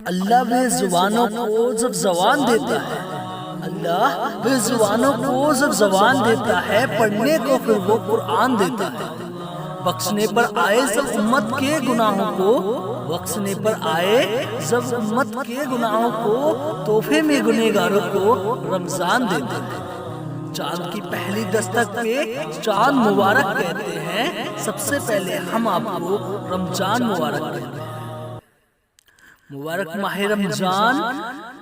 اللہ وہ زبانوں کو جب زبان دیتا ہے، اللہ وہ زبانوں کو جب زبان دیتا ہے، پڑھنے کو پھر وہ قرآن دیتا ہے۔ بخشنے پر آئے جب امت کے گناہوں کو، بخشنے پر آئے جب امت کے گناہوں کو، تحفے میں گنہگاروں کو رمضان دیتے ہیں۔ چاند کی پہلی دستک پہ چاند مبارک کہتے ہیں، سب سے پہلے ہم آپ کو رمضان مبارک کہتے ہیں۔ مبارک ماہ رمضان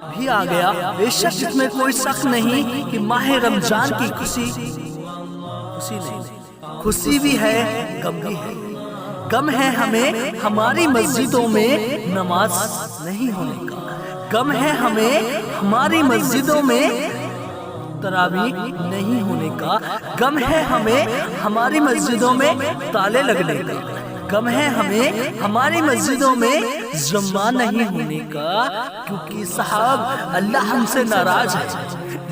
بھی آ گیا، بے شک اس میں کوئی شک نہیں کہ ماہ رمضان کی خوشی بھی ہے، غم بھی ہے۔ غم ہے ہمیں ہماری مسجدوں میں نماز نہیں ہونے کا، غم ہے ہمیں ہماری مسجدوں میں تراویح نہیں ہونے کا، غم ہے ہمیں ہماری مسجدوں میں تالے لگنے کا، غم ہے ہمیں ہماری مسجدوں میں جمعہ نہیں ہونے کا، کیونکہ صاحب اللہ ہم سے ناراض ہے۔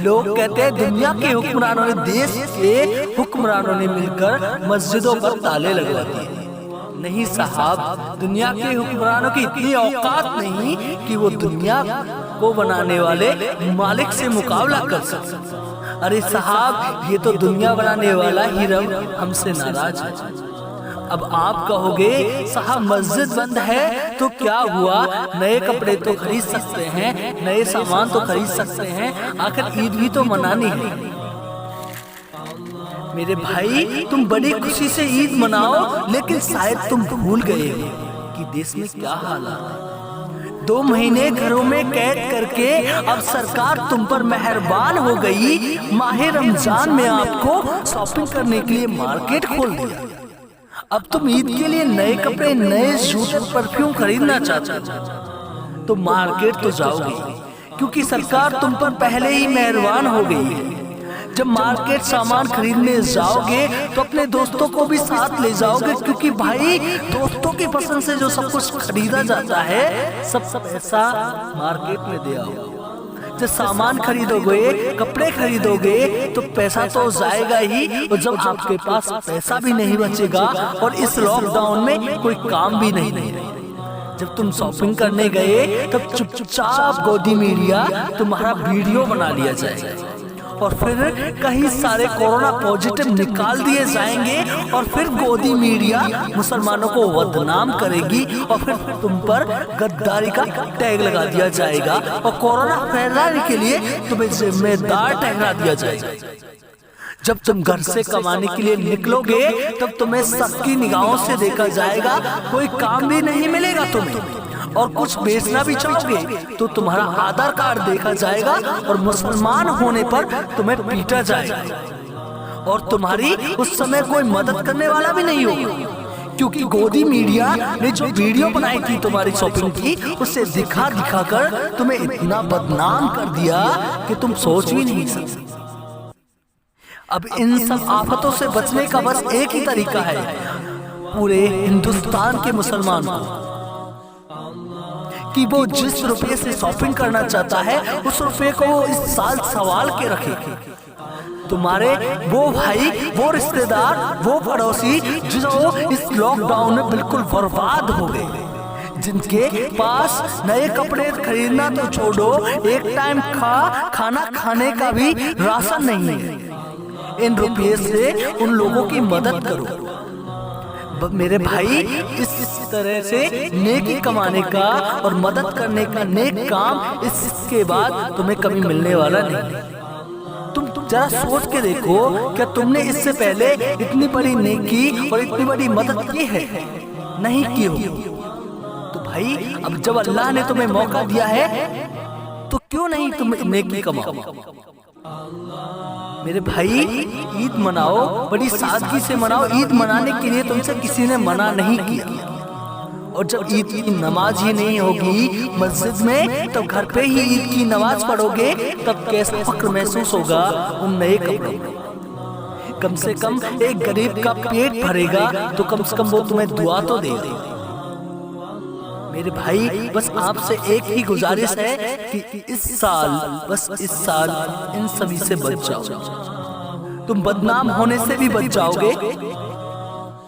لوگ کہتے ہیں دنیا کے حکمرانوں نے، دیش کے حکمرانوں نے مل کر مسجدوں پر تالے لگوا دیے۔ نہیں صاحب، دنیا کے حکمرانوں کی اتنی اوقات نہیں کہ وہ دنیا کو بنانے والے مالک سے مقابلہ کر سکتے۔ ارے صاحب، یہ تو دنیا بنانے والا ہی رب ہم سے ناراض ہے۔ اب آپ کہو گے صاحب مسجد بند ہے تو کیا ہوا، نئے کپڑے تو خرید سکتے ہیں، نئے سامان تو خرید سکتے ہیں، آخر عید بھی تو منانی ہے۔ میرے بھائی، تم بڑی خوشی سے عید مناؤ، لیکن شاید تم بھول گئے ہو کہ دیش میں کیا حالات ہے۔ 2 مہینے گھروں میں قید کر کے اب سرکار تم پر مہربان ہو گئی، ماہ رمضان میں آپ کو شاپنگ کرنے کے لیے مارکیٹ کھول دیا۔ اب تم عید کے لیے نئے کپڑے، نئے جوتے، پرفیوم خریدنا چاہتے ہو تو مارکیٹ تو جاؤ گے، کیونکہ سرکار تم پر پہلے ہی مہربان ہو گئی ہے۔ جب مارکیٹ سامان خریدنے جاؤ گے تو اپنے دوستوں کو بھی ساتھ لے جاؤ گے، کیونکہ بھائی دوستوں کی پسند سے جو سب کچھ خریدا جاتا ہے سب ایسا مارکیٹ میں دیا ہو۔ جب سامان خریدو گے، کپڑے خریدو گے تو پیسہ تو جائے گا ہی، اور جب آپ کے پاس پیسہ بھی نہیں بچے گا اور اس لاک ڈاؤن میں کوئی کام بھی نہیں، جب تم شاپنگ کرنے گئے تب چپ چاپ گودی میڈیا تمہارا ویڈیو بنا لیا جائے گا، اور پھر کہیں سارے کورونا پوزیٹیو نکال دیے جائیں گے، اور پھر گودی میڈیا مسلمانوں کو بدنام کرے گی، اور پھر تم پر غداری کا ٹیگ لگا دیا جائے گا، اور کورونا پھیلانے کے لیے تمہیں ذمہ دار ٹھہرا دیا جائے گا۔ جب تم گھر سے کمانے کے لیے نکلو گے تب تمہیں سب کی نگاہوں سے دیکھا جائے گا، کوئی کام بھی نہیں ملے گا تمہیں، اور کچھ بیچنا بھی چاہو گے تو تمہارا آدھار کارڈ دیکھا جائے گا، اور مسلمان ہونے پر تمہیں پیٹا جائے گا، اور تمہاری اس سمے کوئی مدد کرنے والا بھی نہیں ہوگا، کیونکہ گودی میڈیا نے جو ویڈیو بنائی تھی تمہاری شاپنگ کی، اسے دکھا دکھا کر تمہیں اتنا بدنام کر دیا کہ تم سوچ بھی نہیں سکتے۔ اب ان سب آفتوں سے بچنے کا بس ایک ہی طریقہ ہے، پورے ہندوستان کے مسلمان کو، کہ وہ جس روپے سے شاپنگ کرنا چاہتا ہے اس روپے کو وہ اس سال سوال کے رکھے۔ تمہارے وہ بھائی، وہ رشتہ دار، وہ پڑوسی جو اس لاک ڈاؤن میں بالکل برباد ہو گئے، جن کے پاس نئے کپڑے خریدنا تو چھوڑو، ایک ٹائم کھانا کھانے کا بھی راشن نہیں ہے، ان روپے سے ان لوگوں کی مدد کرو۔ میرے بھائی، اس طرح سے نیکی کمانے کا اور مدد کرنے کا نیک کام اس کے بعد تمہیں کبھی ملنے والا نہیں۔ تم ذرا سوچ کے دیکھو، کیا تم نے اس سے پہلے اتنی بڑی نیکی اور اتنی بڑی مدد کی ہے؟ نہیں کی ہو تو بھائی، اب جب اللہ نے تمہیں موقع دیا ہے تو کیوں نہیں تم نیکی کماؤ؟ میرے بھائی، عید مناؤ، بڑی سادگی سے مناؤ۔ عید منانے کے لیے تم سے کسی نے منع نہیں کیا، اور جب عید کی نماز ہی نہیں ہوگی مسجد میں، تب گھر پہ ہی عید کی نماز پڑھو گے، تب کیسا فخر محسوس ہوگا ان نئے کپڑوں میں۔ کم سے کم ایک غریب کا پیٹ بھرے گا تو کم سے کم وہ تمہیں دعا تو دے گا۔ میرے بھائی، بس آپ سے ایک ہی گزارش ہے کہ اس سال ان سبھی سے بچ جاؤ، تم بدنام ہونے سے بھی بچ جاؤ گے،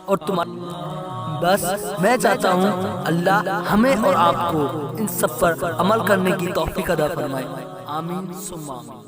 اور تمہارا بس میں چاہتا ہوں اللہ ہمیں اور آپ کو ان سب پر عمل کرنے کی توفیق عطا فرمائے، آمین ثم آمین۔